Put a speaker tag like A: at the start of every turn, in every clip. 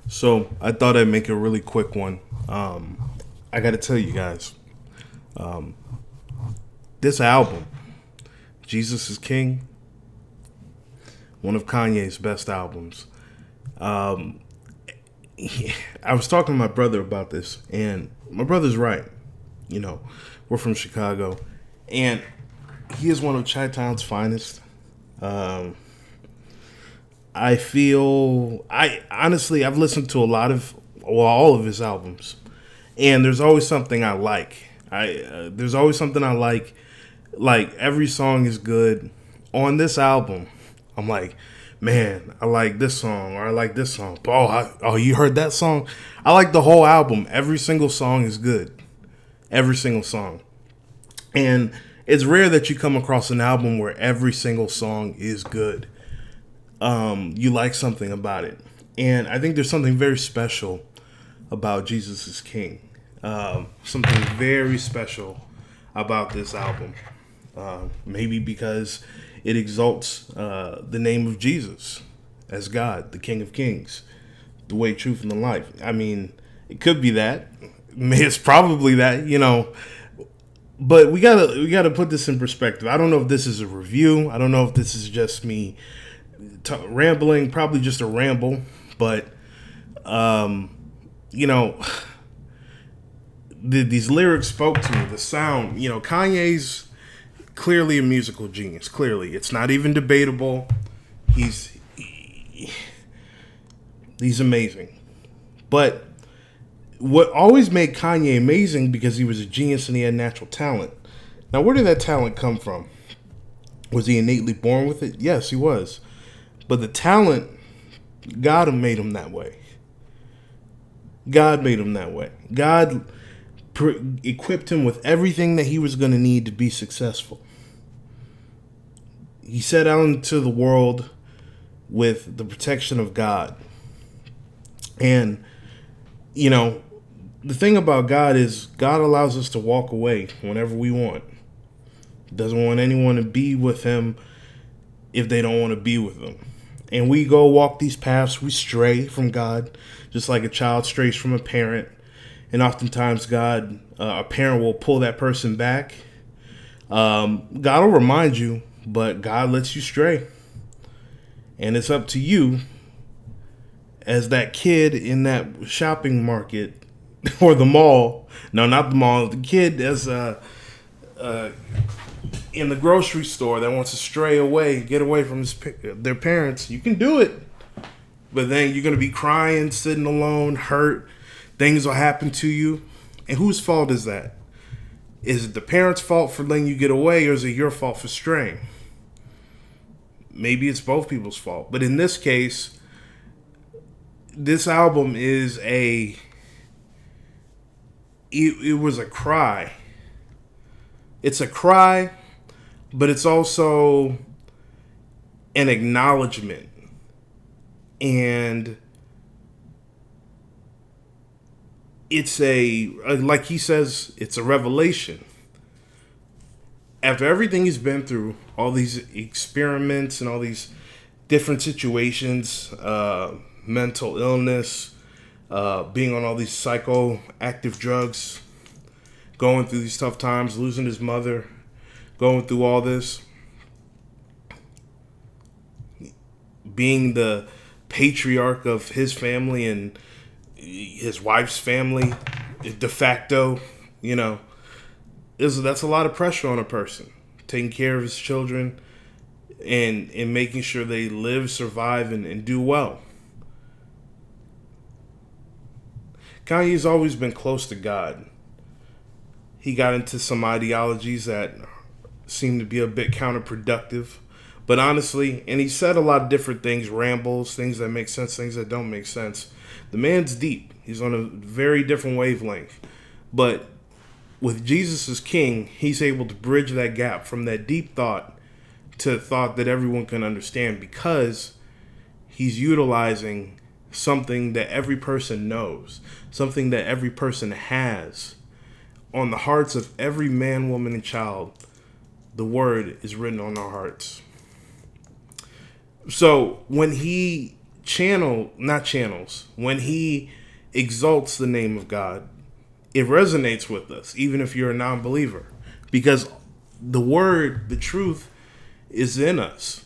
A: So I thought I'd make a really quick one. I got to tell you guys, this album, Jesus is King, one of Kanye's best albums. Um, I was talking to my brother about this, and my brother's right. You know, we're from Chicago, and he is one of Chi-Town's finest. Um, I honestly, I've listened to a lot of, well, all of his albums, and there's always something I like. There's always something I like. Like every song is good. On this album, I'm like, man, I like this song or I like this song. Oh, you heard that song? I like the whole album. Every single song is good. Every single song. And it's rare that you come across an album where every single song is good. You like something about it. And I think there's something very special about Jesus is King. Something very special about this album. Maybe because it exalts the name of Jesus as God, the King of Kings, the way, truth, and the life. I mean, it could be that. It's probably that, But we gotta put this in perspective. I don't know if this is a review. I don't know if this is just me rambling. Probably just a ramble. But you know, these lyrics spoke to me. The sound. Kanye's clearly a musical genius. Clearly, it's not even debatable. He's he's amazing. But what always made Kanye amazing because he was a genius and he had natural talent. Now, where did that talent come from? Was he innately born with it? Yes, he was. But the talent, God made him that way. God made him that way. God equipped him with everything that he was going to need to be successful. He set out into the world with the protection of God. And, the thing about God is God allows us to walk away whenever we want. He doesn't want anyone to be with him if they don't want to be with him. And we go walk these paths, we stray from God, just like a child strays from a parent. And oftentimes a parent will pull that person back. God will remind you, but God lets you stray. And it's up to you as that kid in that shopping market or the mall. No, not the mall. The kid as in the grocery store that wants to stray away, get away from their parents. You can do it. But then you're going to be crying, sitting alone, hurt. Things will happen to you. And whose fault is that? Is it the parents' fault for letting you get away, or is it your fault for straying? Maybe it's both people's fault. But in this case, this album is it was a cry. It's a cry, but it's also an acknowledgement. And it's like he says, it's a revelation. After everything he's been through, all these experiments and all these different situations, mental illness, being on all these psychoactive drugs, going through these tough times, losing his mother, going through all this, being the patriarch of his family and his wife's family, de facto, that's a lot of pressure on a person. Taking care of his children and making sure they live, survive, and do well. Kanye's always been close to God. He got into some ideologies that seemed to be a bit counterproductive. But honestly, and he said a lot of different things, rambles, things that make sense, things that don't make sense. The man's deep. He's on a very different wavelength. But with Jesus as King, he's able to bridge that gap from that deep thought to thought that everyone can understand, because he's utilizing something that every person knows, something that every person has on the hearts of every man, woman, and child. The word is written on our hearts. So when he not channels, when he exalts the name of God, it resonates with us, even if you're a non-believer, because the word, the truth, is in us.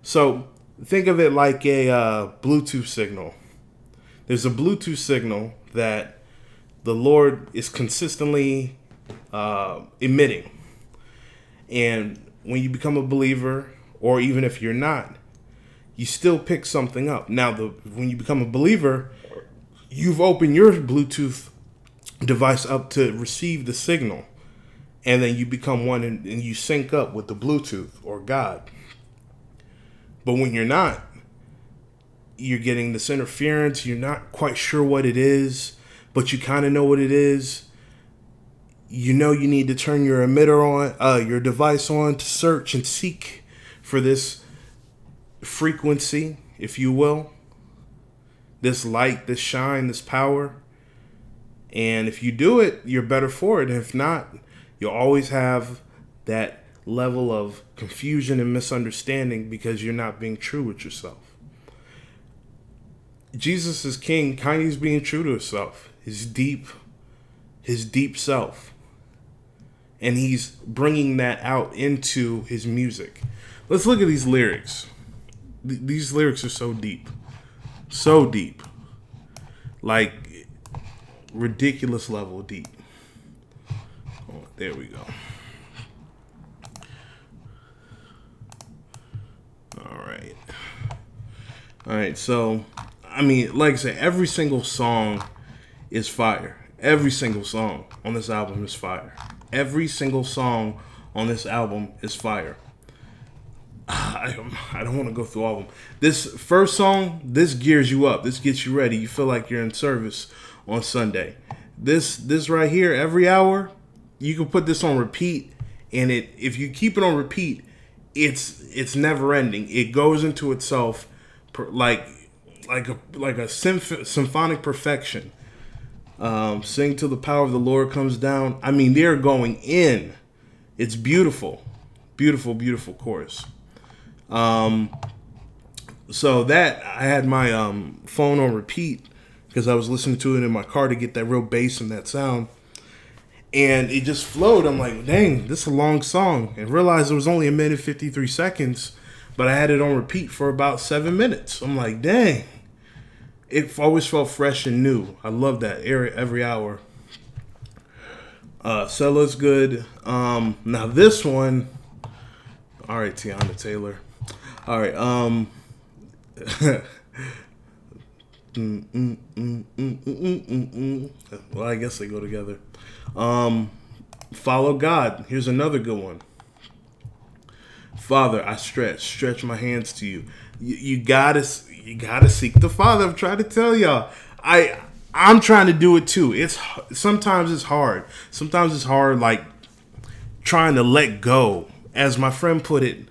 A: So think of it like a Bluetooth signal. There's a Bluetooth signal that the Lord is consistently emitting. And when you become a believer, or even if you're not, you still pick something up. Now, when you become a believer, you've opened your Bluetooth device up to receive the signal. And then you become one and you sync up with the Bluetooth or God. But when you're not, you're getting this interference. You're not quite sure what it is, but you kind of know what it is. You know you need to turn your emitter on, your device on, to search and seek for this frequency, if you will, this light, this shine, this power. And if you do it, you're better for it. And if not, you'll always have that level of confusion and misunderstanding because you're not being true with yourself. Jesus is king. Kanye's being true to himself, his deep self. And he's bringing that out into his music. Let's look at these lyrics. These lyrics are so deep. So deep. Like, ridiculous level deep. Oh, there we go. All right, so, I mean, like I said, every single song is fire. Every single song on this album is fire. Every single song on this album is fire. I don't want to go through all of them. This first song, this gears you up. This gets you ready. You feel like you're in service on Sunday. This right here, every hour, you can put this on repeat, and if you keep it on repeat, it's never ending. It goes into itself like a symphonic perfection. Sing till the power of the Lord comes down. I mean, they're going in. It's beautiful, beautiful, beautiful chorus. So that I had my phone on repeat because I was listening to it in my car to get that real bass and that sound, and it just flowed. I'm like, dang, this is a long song, and realized it was only 1:53, but I had it on repeat for about 7 minutes. I'm like, dang. It always felt fresh and new. I love that every hour. Cella's good. Now this one. All right, Tiana Taylor. All right. Well, I guess they go together. Follow God. Here's another good one. Father, I stretch my hands to you. You gotta seek the Father. I'm trying to tell y'all. I'm trying to do it too. Sometimes it's hard. Sometimes it's hard, like trying to let go. As my friend put it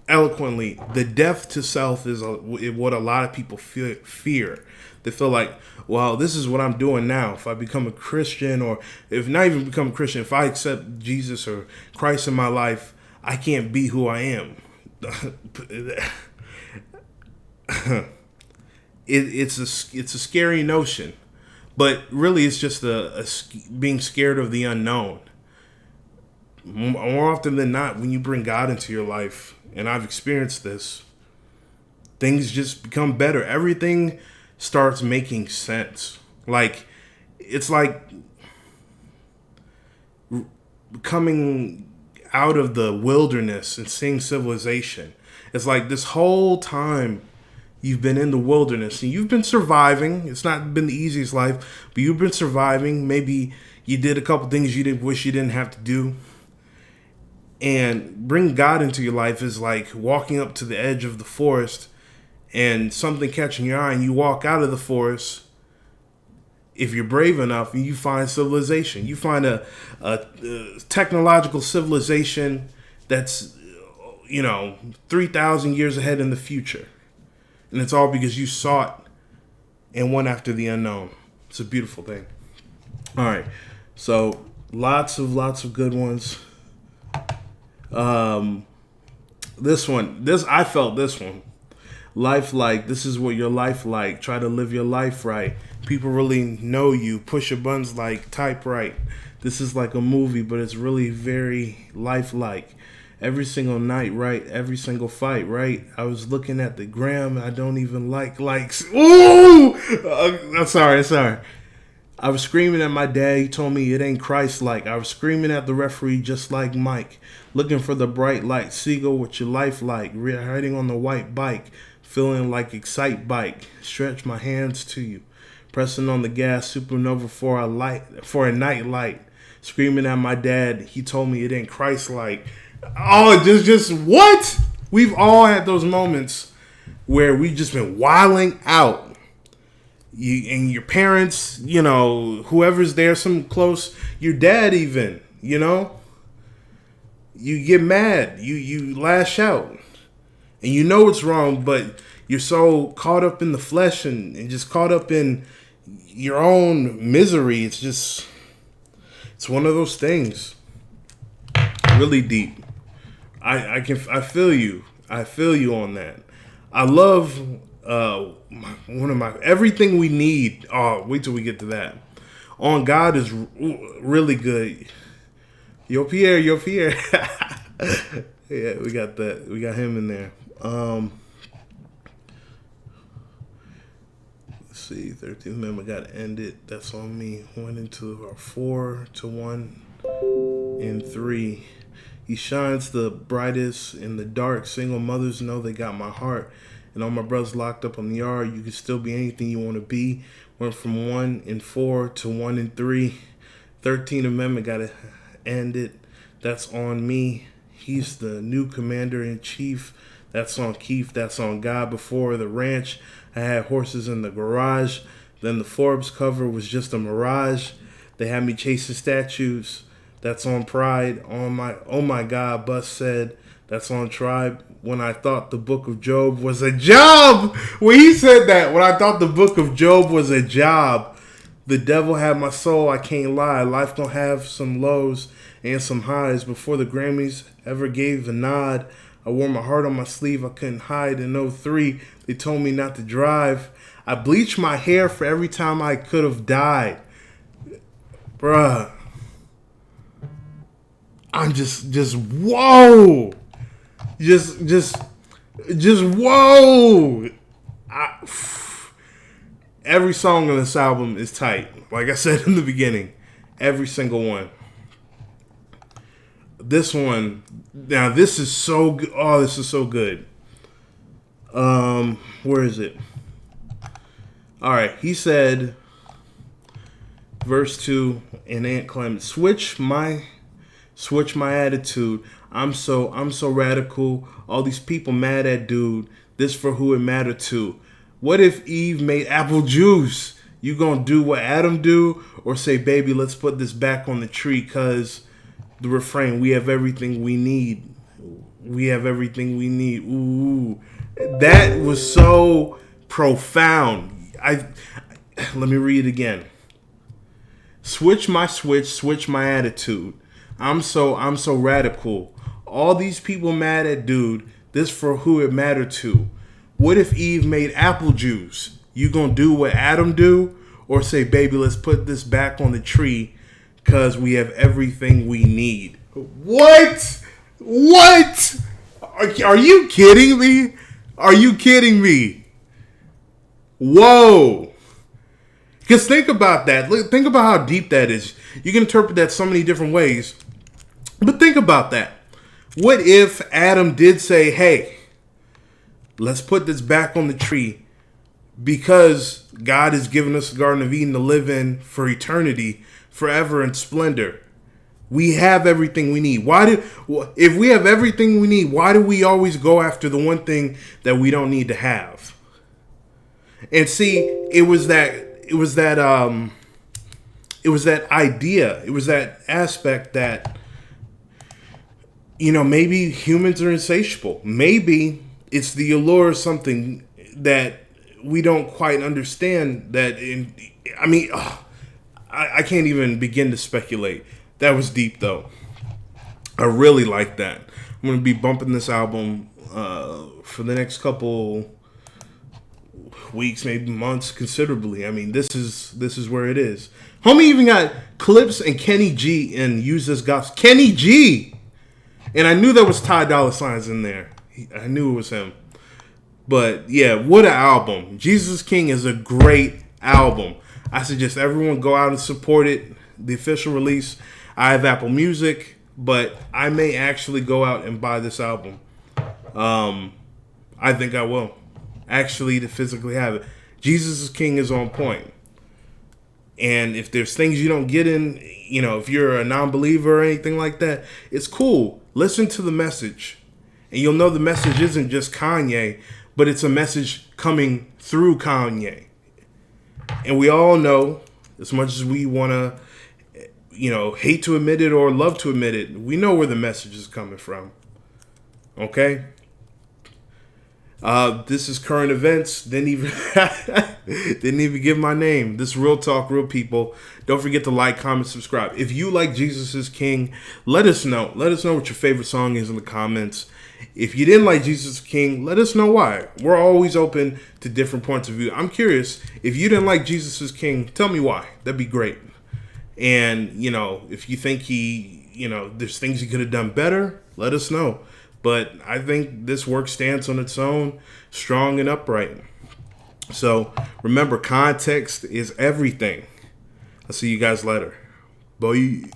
A: eloquently, the death to self is what a lot of people fear. They feel like, well, this is what I'm doing now. If I become a Christian, or if not even become a Christian, if I accept Jesus or Christ in my life, I can't be who I am. It's a scary notion, but really it's just being scared of the unknown. More often than not, when you bring God into your life, and I've experienced this, things just become better. Everything starts making sense. Like, it's like coming out of the wilderness and seeing civilization. It's like this whole time you've been in the wilderness and you've been surviving. It's not been the easiest life, but you've been surviving. Maybe you did a couple things you wish you didn't have to do. And bring God into your life is like walking up to the edge of the forest and something catching your eye, and you walk out of the forest. If you're brave enough, and you find civilization. You find a technological civilization that's, 3,000 years ahead in the future. And it's all because you sought and went after the unknown. It's a beautiful thing. All right. So lots of good ones. I felt this one. Life like, this is what your life like. Try to live your life right. People really know you. Push your buttons like type right. This is like a movie, but it's really very lifelike. Every single night, right? Every single fight, right? I was looking at the gram. I don't even like likes. Ooh! I'm sorry. I was screaming at my dad. He told me it ain't Christ-like. I was screaming at the referee just like Mike. Looking for the bright light. Seagull, what your life like? Riding on the white bike. Feeling like Excite Bike. Stretch my hands to you. Pressing on the gas. Supernova for a night light. Screaming at my dad. He told me it ain't Christ-like. Oh, just what? We've all had those moments where we've just been wilding out. You and your parents, whoever's there, some close, your dad even, you get mad, you lash out, and you know it's wrong, but you're so caught up in the flesh and just caught up in your own misery. It's one of those things. Really deep. I feel you. I feel you on that. I love one of my everything we need. Oh, wait till we get to that. On God is really good. Yo Pierre. Yeah, we got that. We got him in there. Let's see. 13th Amendment got to end it. That's on me. Went into our 4-1 and 3. He shines the brightest in the dark. Single mothers know they got my heart. And all my brothers locked up on the yard. You can still be anything you want to be. Went from 1 and 4 to 1 and 3. 13th Amendment got to end it. That's on me. He's the new commander-in-chief. That's on Keith. That's on God. Before the ranch, I had horses in the garage. Then the Forbes cover was just a mirage. They had me chasing statues. That's on Pride. Oh my God, Bus said. That's on Tribe. When I thought the book of Job was a job. When he said that, when I thought the book of Job was a job, the devil had my soul. I can't lie. Life gonna have some lows and some highs. Before the Grammys ever gave a nod, I wore my heart on my sleeve. I couldn't hide. In '03, they told me not to drive. I bleached my hair for every time I could have died. Bruh. I'm just whoa. Just whoa. Every song on this album is tight. Like I said in the beginning, every single one. This one, now this is so good. Oh, this is so good. Where is it? All right, he said, verse 2 in Aunt Clement, switch my attitude. I'm so radical. All these people mad at dude. This for who it mattered to. What if Eve made apple juice? You gonna do what Adam do? Or say, baby, let's put this back on the tree? Cause the refrain, we have everything we need. We have everything we need. Ooh. That was so profound. Let me read it again. Switch my attitude. I'm so radical. All these people mad at dude. This for who it mattered to. What if Eve made apple juice? You gonna do what Adam do? Or say, baby, let's put this back on the tree because we have everything we need. What? Are you kidding me? Are you kidding me? Whoa. Because think about that. Think about how deep that is. You can interpret that so many different ways. But think about that. What if Adam did say, hey, let's put this back on the tree because God has given us the Garden of Eden to live in for eternity, forever in splendor. We have everything we need. If we have everything we need, why do we always go after the one thing that we don't need to have? And see, it was that idea. It was that aspect that, maybe humans are insatiable. Maybe it's the allure of something that we don't quite understand. I can't even begin to speculate. That was deep, though. I really like that. I'm going to be bumping this album for the next couple weeks, maybe months, considerably. I mean, this is where it is. Homie even got Clips and Kenny G and Use This Gospel. Kenny G! And I knew there was Ty Dolla Signs in there. I knew it was him. But yeah, what an album. Jesus King is a great album. I suggest everyone go out and support it. The official release. I have Apple Music, but I may actually go out and buy this album. I think I will. Actually, to physically have it. Jesus King is on point. And if there's things you don't get in, if you're a non-believer or anything like that, it's cool. Listen to the message. And you'll know the message isn't just Kanye, but it's a message coming through Kanye. And we all know, as much as we want to, hate to admit it or love to admit it, we know where the message is coming from. Okay? This is current events. Didn't even give my name. This is Real Talk, Real People. Don't forget to like, comment, subscribe. If you like Jesus is King, let us know. Let us know what your favorite song is in the comments. If you didn't like Jesus is King, let us know why. We're always open to different points of view. I'm curious. If you didn't like Jesus is King, tell me why. That'd be great. And, if you think there's things he could have done better, let us know. But I think this work stands on its own, strong and upright. So remember, context is everything. I'll see you guys later. Bye.